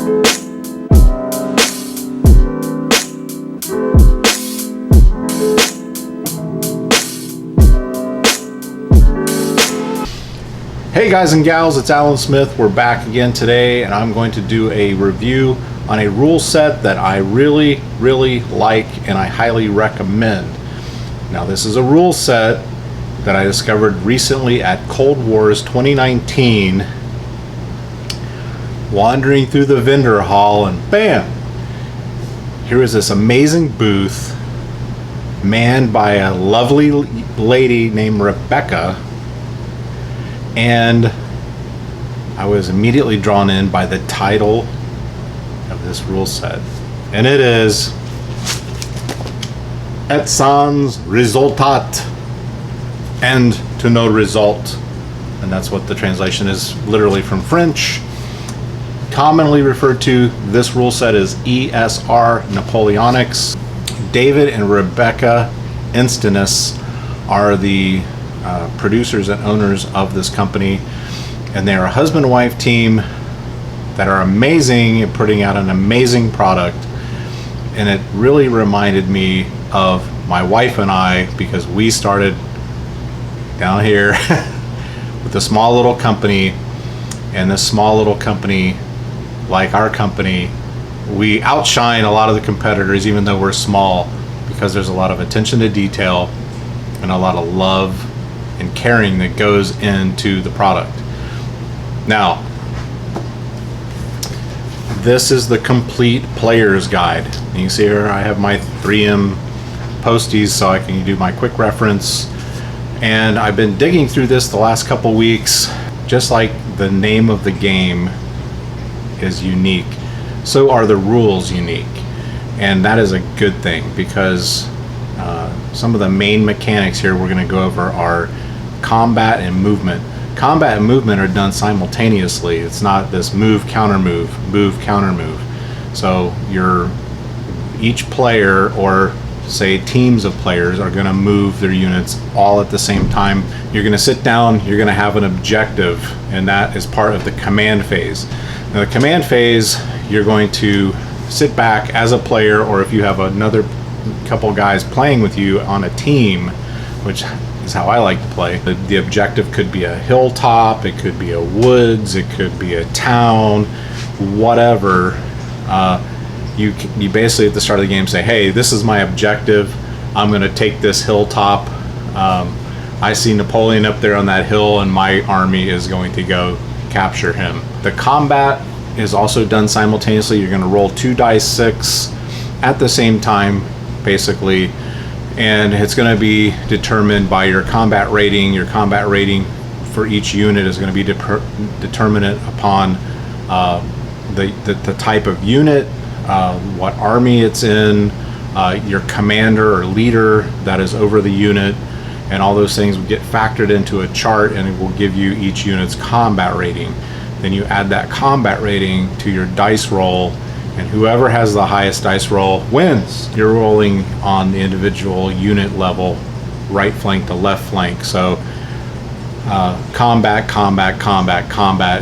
Hey guys and gals, it's Alan Smith. We're back again today, and I'm going to do a review on a rule set that I really like and I highly recommend. Now, this is a rule set that I discovered recently at Cold Wars 2019, wandering through the vendor hall, and bam, here is this amazing booth manned by a lovely lady named Rebecca. And I was immediately drawn in by the title of this rule set. And it is Et sans resultat, end to no result. And that's what the translation is, literally from French. Commonly referred to, this rule set is ESR Napoleonics. David and Rebecca Instanus are the producers and owners of this company, and they are a husband and wife team that are amazing at putting out an amazing product. And it really reminded me of my wife and I, because we started down here with a small little company, and this small little company, like our company, we outshine a lot of the competitors even though we're small, because there's a lot of attention to detail and a lot of love and caring that goes into the product. Now, this is the complete player's guide. You can see here I have my 3M posties so I can do my quick reference. And I've been digging through this the last couple weeks. Just like the name of the game is unique, so are the rules unique. And that is a good thing, because some of the main mechanics here we're going to go over are combat and movement. Combat and movement are done simultaneously. It's not this move, counter move, move, counter move. So each player, or say teams of players, are going to move their units all at the same time. You're going to sit down, you're going to have an objective, and that is part of the command phase. Now, the command phase, you're going to sit back as a player, or if you have another couple guys playing with you on a team, which is how I like to play. The objective could be a hilltop, it could be a woods, it could be a town, whatever. You basically at the start of the game say, hey, this is my objective. I'm going to take this hilltop. I see Napoleon up there on that hill, and my army is going to go capture him. The combat is also done simultaneously. You're going to roll 2 dice 6 at the same time, basically, and it's going to be determined by your combat rating. Your combat rating for each unit is going to be determined upon the type of unit, what army it's in, your commander or leader that is over the unit, and all those things will get factored into a chart, and it will give you each unit's combat rating. Then you add that combat rating to your dice roll, and whoever has the highest dice roll wins. You're rolling on the individual unit level, right flank to left flank. So combat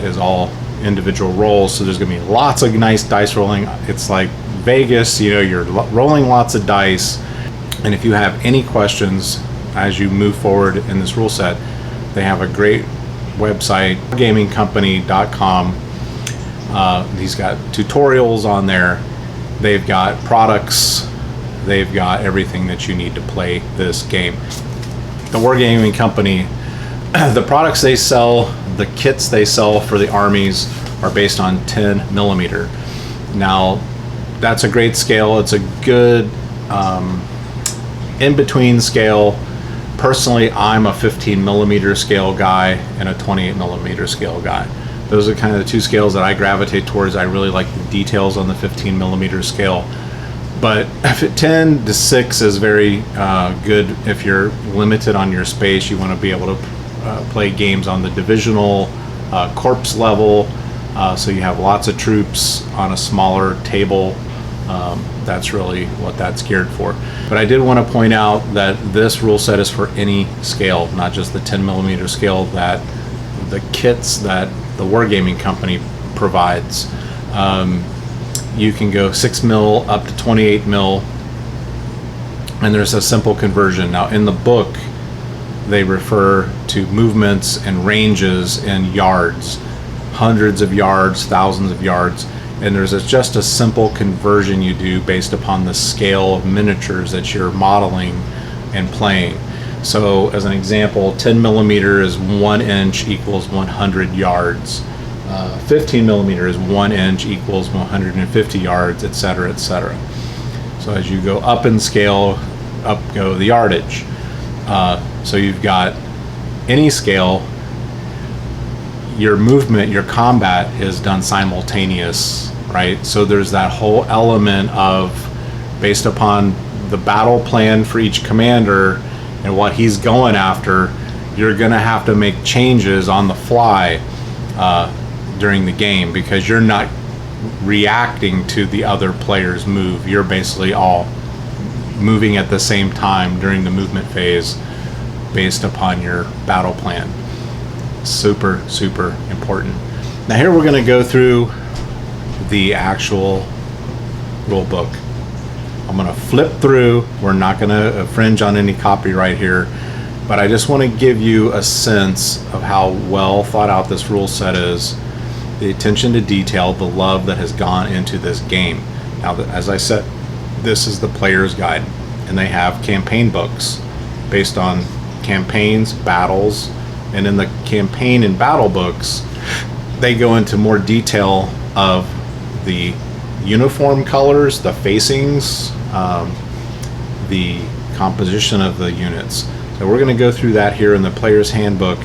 is all individual rolls. So there's gonna be lots of nice dice rolling. It's like Vegas, you're rolling lots of dice. And if you have any questions as you move forward in this rule set, they have a great website, gamingcompany.com. He's got tutorials on there. They've got products. They've got everything that you need to play this game. The Wargaming Company, the products they sell, the kits they sell for the armies are based on 10 millimeter. Now, that's a great scale. It's a good in-between scale. Personally, I'm a 15 millimeter scale guy and a 28 millimeter scale guy. Those are kind of the two scales that I gravitate towards. I really like the details on the 15 millimeter scale. But 10 to 6 is very good if you're limited on your space. You want to be able to play games on the divisional corps level, so you have lots of troops on a smaller table. That's really what that's geared for. But I did want to point out that this rule set is for any scale, not just the 10 millimeter scale, that the kits that the Wargaming Company provides. you can go 6 mil up to 28 mil, and there's a simple conversion. Now in the book they refer to movements and ranges in yards, hundreds of yards, thousands of yards, and there's just a simple conversion you do based upon the scale of miniatures that you're modeling and playing. So as an example, 10 millimeter is 1 inch equals 100 yards. 15 millimeter is 1 inch equals 150 yards, etc., etc. So as you go up in scale, up go the yardage. So you've got any scale, your movement, your combat is done simultaneous, right? So there's that whole element of, based upon the battle plan for each commander and what he's going after, you're gonna have to make changes on the fly during the game, because you're not reacting to the other player's move. You're basically all moving at the same time during the movement phase based upon your battle plan. Super, super important. Now here we're going to go through the actual rule book. I'm going to flip through. We're not going to infringe on any copyright here, but I just want to give you a sense of how well thought out this rule set is, the attention to detail, the love that has gone into this game. Now, as I said, this is the player's guide, and they have campaign books based on campaigns, battles, and in the campaign and battle books they go into more detail of the uniform colors, the facings, the composition of the units. So we're going to go through that here in the player's handbook,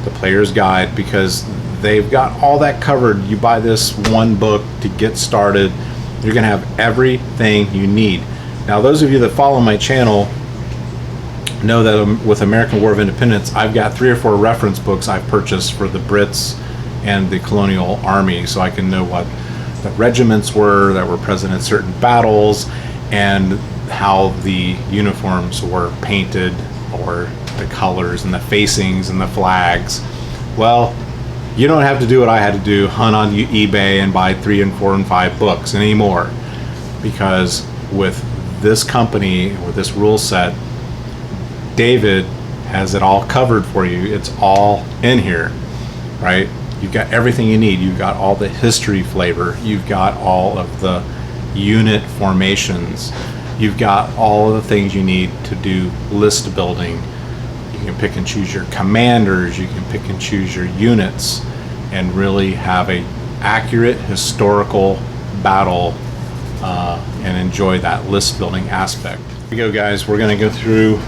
the player's guide, because they've got all that covered. You buy this one book to get started, you're going to have everything you need. Now those of you that follow my channel know that with American War of Independence, I've got 3 or 4 reference books I've purchased for the Brits and the colonial army, so I can know what the regiments were that were present in certain battles and how the uniforms were painted, or the colors and the facings and the flags. Well, you don't have to do what I had to do, hunt on eBay and buy 3 and 4 and 5 books anymore, because with this company, with this rule set, David has it all covered for you. It's all in here, right? You've got everything you need. You've got all the history flavor. You've got all of the unit formations. You've got all of the things you need to do list building. You can pick and choose your commanders. You can pick and choose your units and really have a accurate historical battle and enjoy that list building aspect. Here we go, guys. We're going to go through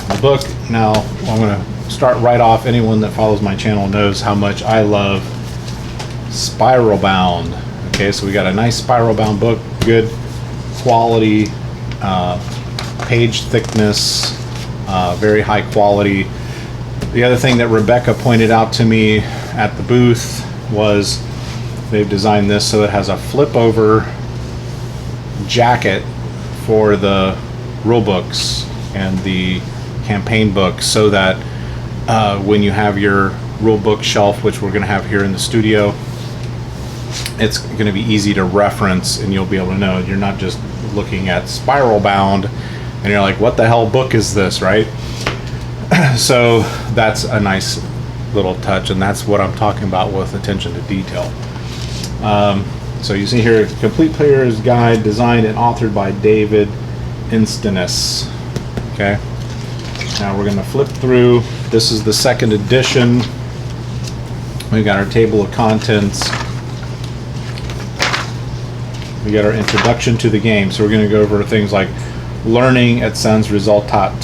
the book. Now I'm going to start right off. Anyone that follows my channel knows how much I love spiral bound. Okay, so we got a nice spiral bound book, good quality, page thickness, very high quality. The other thing that Rebecca pointed out to me at the booth was they've designed this so it has a flip over jacket for the rule books and the campaign books, so that when you have your rule book shelf, which we're going to have here in the studio, it's going to be easy to reference and you'll be able to know. You're not just looking at spiral bound and you're like, what the hell book is this, right? So that's a nice little touch, and that's what I'm talking about with attention to detail. So you see here, Complete Player's Guide, designed and authored by David Instanus. Okay, now we're going to flip through. This is the second edition. We've got our table of contents. We got our introduction to the game. So we're going to go over things like learning et sans resultat,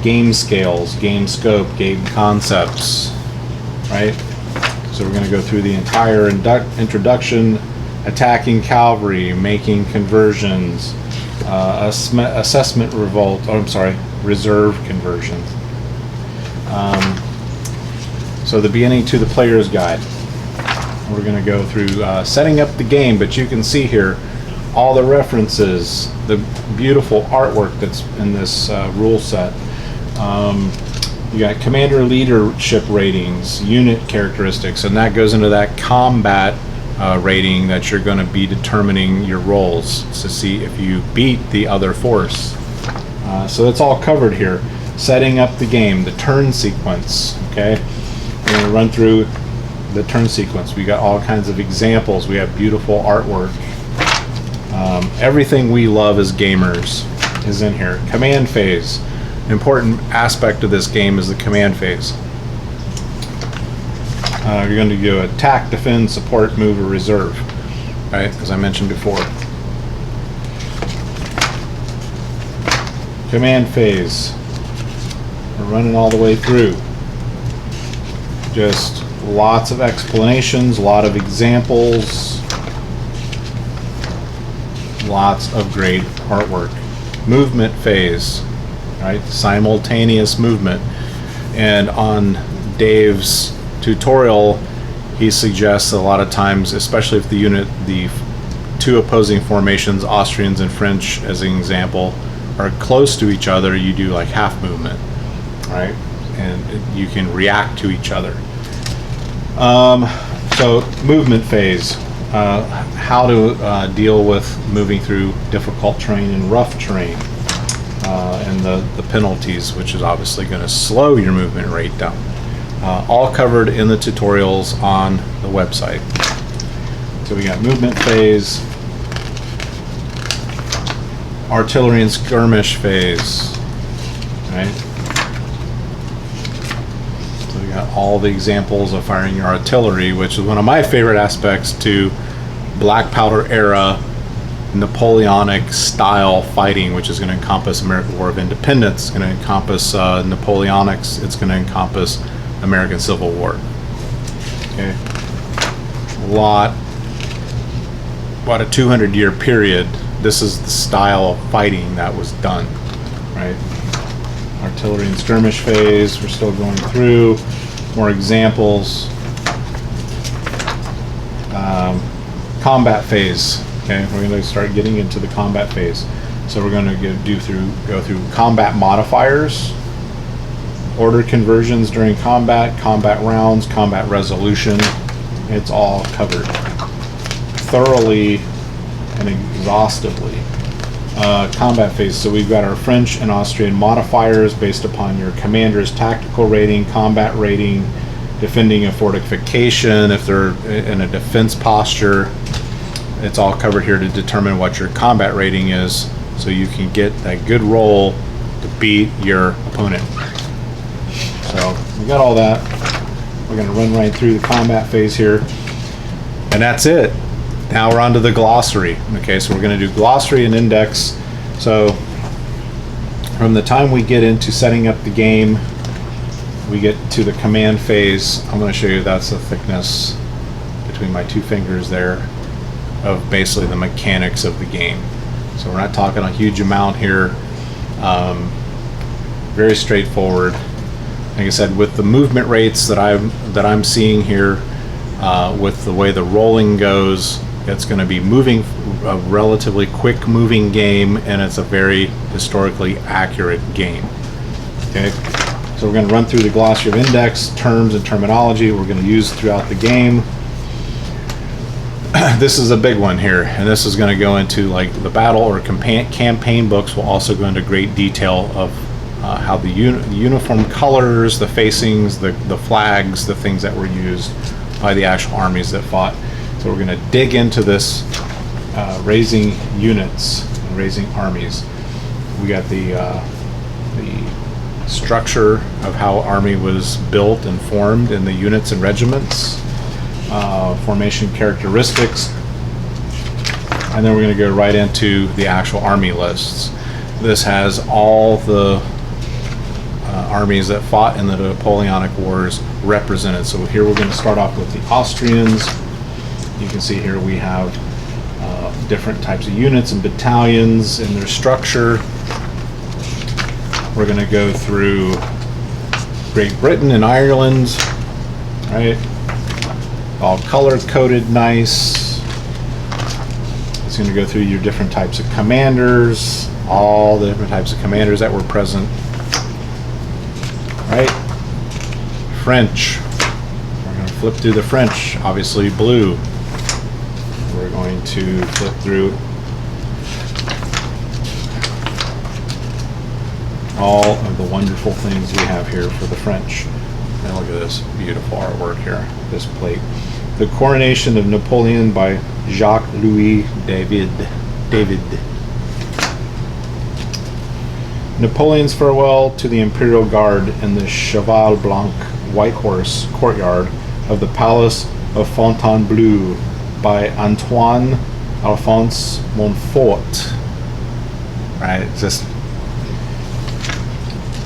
game scales, game scope, game concepts, right? So we're going to go through the entire introduction, attacking cavalry, making conversions, assessment revolt, oh, I'm sorry, reserve conversions. So the beginning to the player's guide. We're going to go through setting up the game, but you can see here all the references, the beautiful artwork that's in this rule set. You got commander leadership ratings, unit characteristics, and that goes into that combat rating that you're going to be determining your rolls to see if you beat the other force. So that's all covered here. Setting up the game, the turn sequence. Okay, we're going to run through the turn sequence. We got all kinds of examples. We have beautiful artwork. Everything we love as gamers is in here. Command phase. An important aspect of this game is the command phase. You're going to do attack, defend, support, move, or reserve, right? As I mentioned before. Command phase. We're running all the way through. Just lots of explanations, a lot of examples, lots of great artwork. Movement phase, right? Simultaneous movement. And on Dave's tutorial, he suggests a lot of times, especially if the two opposing formations, Austrians and French as an example, are close to each other, you do like half movement, right? And you can react to each other. So movement phase, how to deal with moving through difficult terrain and rough terrain, and the penalties, which is obviously going to slow your movement rate down. All covered in the tutorials on the website. So we got movement phase, artillery and skirmish phase, right? So we got all the examples of firing your artillery, which is one of my favorite aspects to Black Powder era Napoleonic style fighting, which is going to encompass American War of Independence, it's going to encompass Napoleonics, it's going to encompass American Civil War. Okay, about a 200-year period. This is the style of fighting that was done, right? Artillery and skirmish phase, we're still going through more examples. Combat phase. Okay, we're going to start getting into the combat phase. So we're going to go through combat modifiers, order conversions during combat, combat rounds, combat resolution. It's all covered thoroughly and exhaustively. Combat phase. So we've got our French and Austrian modifiers based upon your commander's tactical rating, combat rating, defending a fortification, if they're in a defense posture. It's all covered here to determine what your combat rating is, so you can get that good roll to beat your opponent. So we got all that. We're going to run right through the combat phase here, and that's it. Now we're on to the glossary. Okay, so we're going to do glossary and index. So from the time we get into setting up the game, we get to the command phase. I'm going to show you that's the thickness between my two fingers there of basically the mechanics of the game. So we're not talking a huge amount here. Very straightforward. Like I said, with the movement rates that I'm seeing here, with the way the rolling goes, it's going to be moving a relatively quick moving game, and it's a very historically accurate game. Okay, so we're going to run through the glossary of index, terms and terminology we're going to use throughout the game. This is a big one here, and this is going to go into like the battle or campaign books will also go into great detail of how the uniform colors, the facings, the flags, the things that were used by the actual armies that fought. So we're going to dig into this raising units and raising armies. We got the structure of how army was built and formed in the units and regiments, formation characteristics, and then we're going to go right into the actual army lists. This has all the armies that fought in the Napoleonic Wars represented. So here we're going to start off with the Austrians. You can see here we have different types of units and battalions in their structure. We're going to go through Great Britain and Ireland, right? All color-coded nice. It's going to go through your different types of commanders, all the different types of commanders that were present, right? French. We're going to flip through the French, obviously blue. going to flip through all of the wonderful things we have here for the French. And look at this beautiful artwork here, this plate. The Coronation of Napoleon by Jacques-Louis David. Napoleon's farewell to the Imperial Guard in the Cheval Blanc White Horse courtyard of the Palace of Fontainebleau by Antoine Alphonse Montfort. Right, just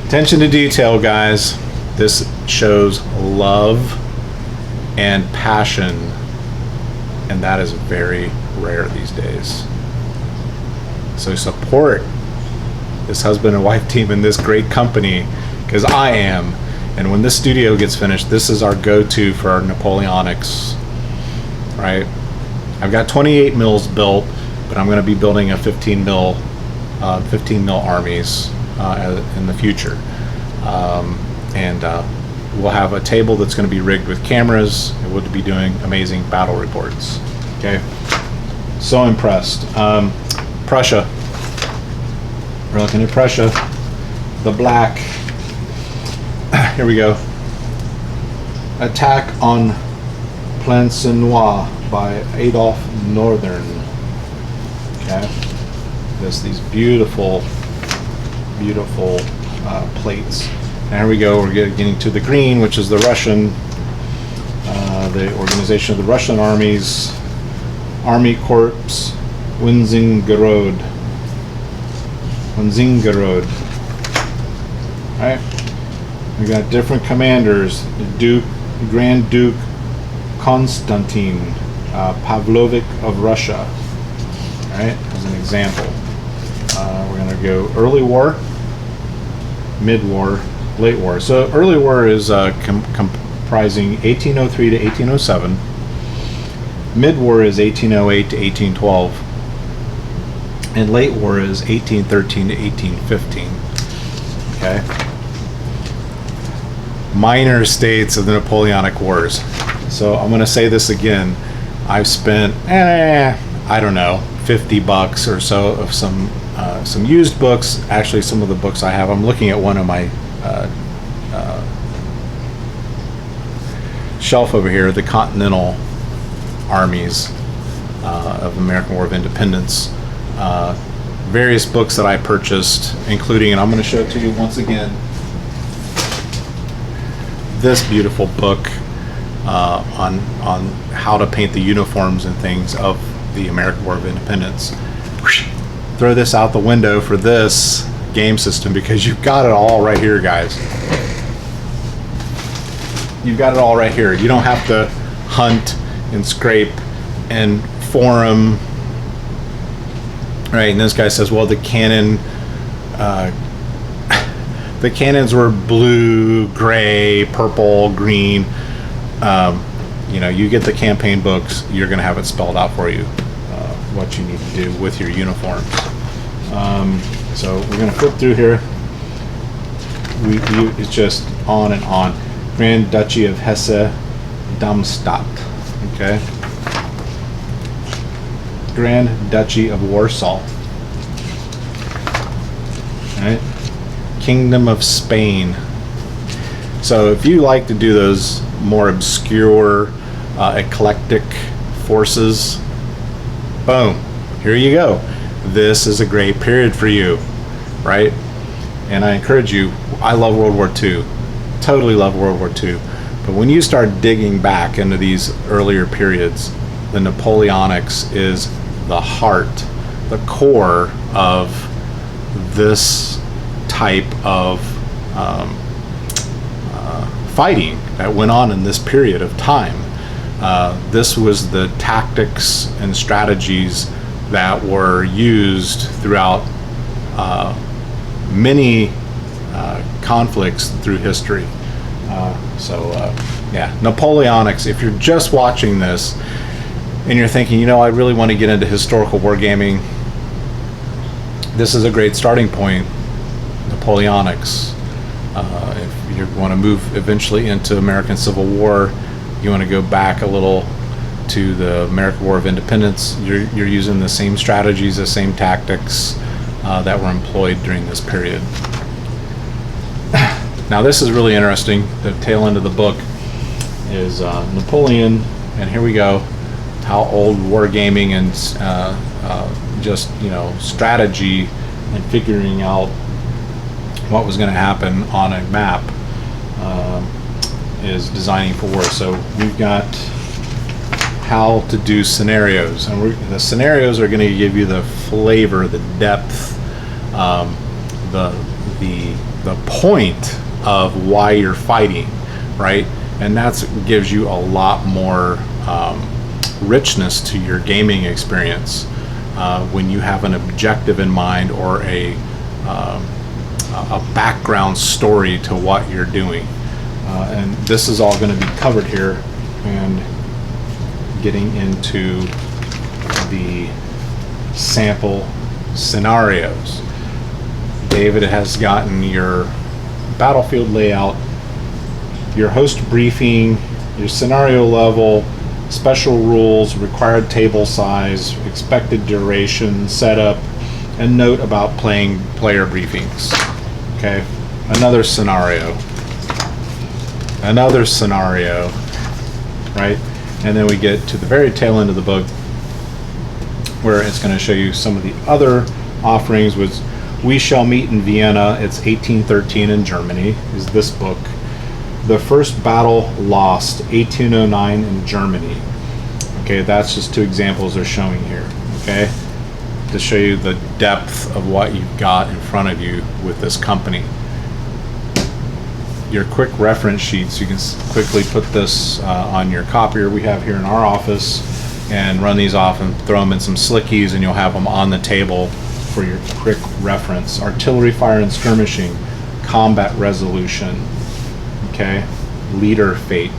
attention to detail, guys. This shows love and passion, and that is very rare these days. So support this husband and wife team in this great company, because I am. And when this studio gets finished, this is our go-to for our Napoleonics, right? I've got 28 mils built, but I'm going to be building a 15 mil armies in the future. We'll have a table that's going to be rigged with cameras, and we'll be doing amazing battle reports. Okay, so impressed. Prussia. We're looking at Prussia. The black. Here we go. Attack on Plancenoit by Adolphe Northern. Okay, these beautiful plates. And here we go. We're getting to the green, which is the Russian, the organization of the Russian armies, Army Corps Winzingerode. Right. We got different commanders. Grand Duke Konstantin Pavlovich of Russia. All right, as an example. We're going to go early war, mid-war, late war. So early war is comprising 1803 to 1807. Mid-war is 1808 to 1812. And late war is 1813 to 1815. Okay. Minor states of the Napoleonic Wars. So I'm going to say this again. I've spent, I don't know, $50 or so of some used books. Actually, some of the books I have. I'm looking at one of my shelf over here, the Continental Armies of the American War of Independence. Various books that I purchased, including, and I'm going to show it to you once again, this beautiful book on how to paint the uniforms and things of the American War of Independence. Throw this out the window for this game system, because you've got it all right here, guys. You've got it all right here. You don't have to hunt and scrape and forum. Right, and this guy says, well, the cannons were blue, gray, purple, green. You get the campaign books, you're going to have it spelled out for you, what you need to do with your uniforms. So we're going to flip through here. It's just on and on. Grand Duchy of Hesse-Darmstadt. Okay. Grand Duchy of Warsaw. Right? Kingdom of Spain. So if you like to do those more obscure, eclectic forces, boom, here you go. This is a great period for you, right? And I encourage you, I love World War II. Totally love World War II. But when you start digging back into these earlier periods, the Napoleonics is the heart, the core of this type of fighting that went on in this period of time. This was the tactics and strategies that were used throughout many conflicts through history. Yeah, Napoleonics, if you're just watching this and you're thinking, I really want to get into historical wargaming, this is a great starting point. Napoleonics. If you want to move eventually into American Civil War, you want to go back a little to the American War of Independence. You're using the same strategies, the same tactics that were employed during this period. Now this is really interesting. The tail end of the book is Napoleon, and here we go, how old wargaming and just, you know, strategy and figuring out what was going to happen on a map is designing for war. So we've got how to do scenarios, and the scenarios are going to give you the flavor, the depth, the point of why you're fighting, right? And that gives you a lot more richness to your gaming experience when you have an objective in mind, or a background story to what you're doing. And this is all going to be covered here, and getting into the sample scenarios. David has gotten your battlefield layout, your host briefing, your scenario level, special rules, required table size, expected duration, setup, and note about player briefings. Okay, another scenario, right? And then we get to the very tail end of the book, where it's going to show you some of the other offerings. Was We Shall Meet in Vienna. It's 1813 in Germany, is this book. The First Battle Lost, 1809 in Germany. Okay, that's just two examples they're showing here, okay, to show you the depth of what you've got in front of you with this company. Your quick reference sheets, you can quickly put this on your copier we have here in our office, and run these off and throw them in some slickies, and you'll have them on the table for your quick reference. Artillery fire and skirmishing, combat resolution, okay, leader fate,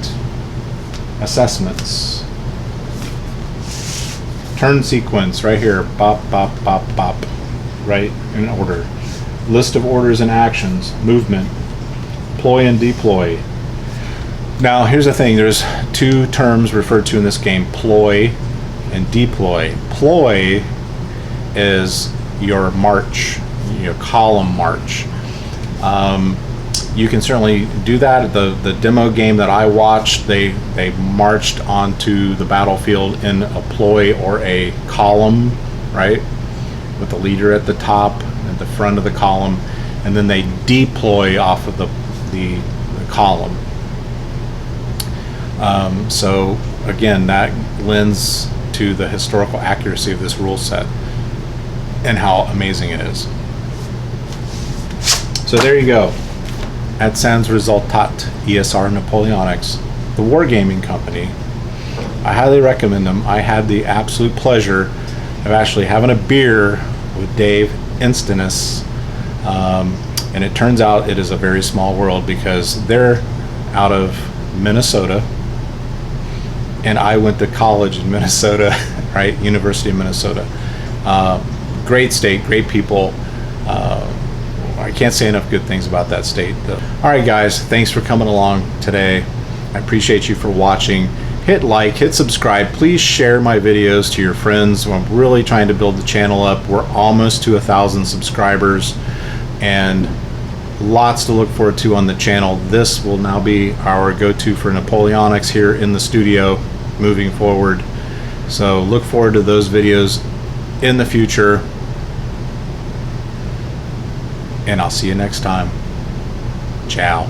assessments, turn sequence right here, bop, bop, bop, bop, right in order. List of orders and actions, movement, ploy and deploy. Now here's the thing, there's two terms referred to in this game, ploy and deploy. Ploy is your march, your column march. You can certainly do that. The demo game that I watched, they marched onto the battlefield in a ploy or a column, right, with the leader at the top at the front of the column, and then they deploy off of the column. So again, that lends to the historical accuracy of this rule set and how amazing it is. So there you go. At Sans Resultat ESR Napoleonics, the wargaming company. I highly recommend them. I had the absolute pleasure of actually having a beer with Dave Instanus, and it turns out it is a very small world, because they're out of Minnesota, and I went to college in Minnesota, right? University of Minnesota. Great state, great people. I can't say enough good things about that state. All right, guys, thanks for coming along today. I appreciate you for watching. Hit like, hit subscribe. Please share my videos to your friends. I'm really trying to build the channel up. We're almost to 1,000 subscribers, and lots to look forward to on the channel. This will now be our go-to for Napoleonics here in the studio moving forward. So look forward to those videos in the future, and I'll see you next time. Ciao.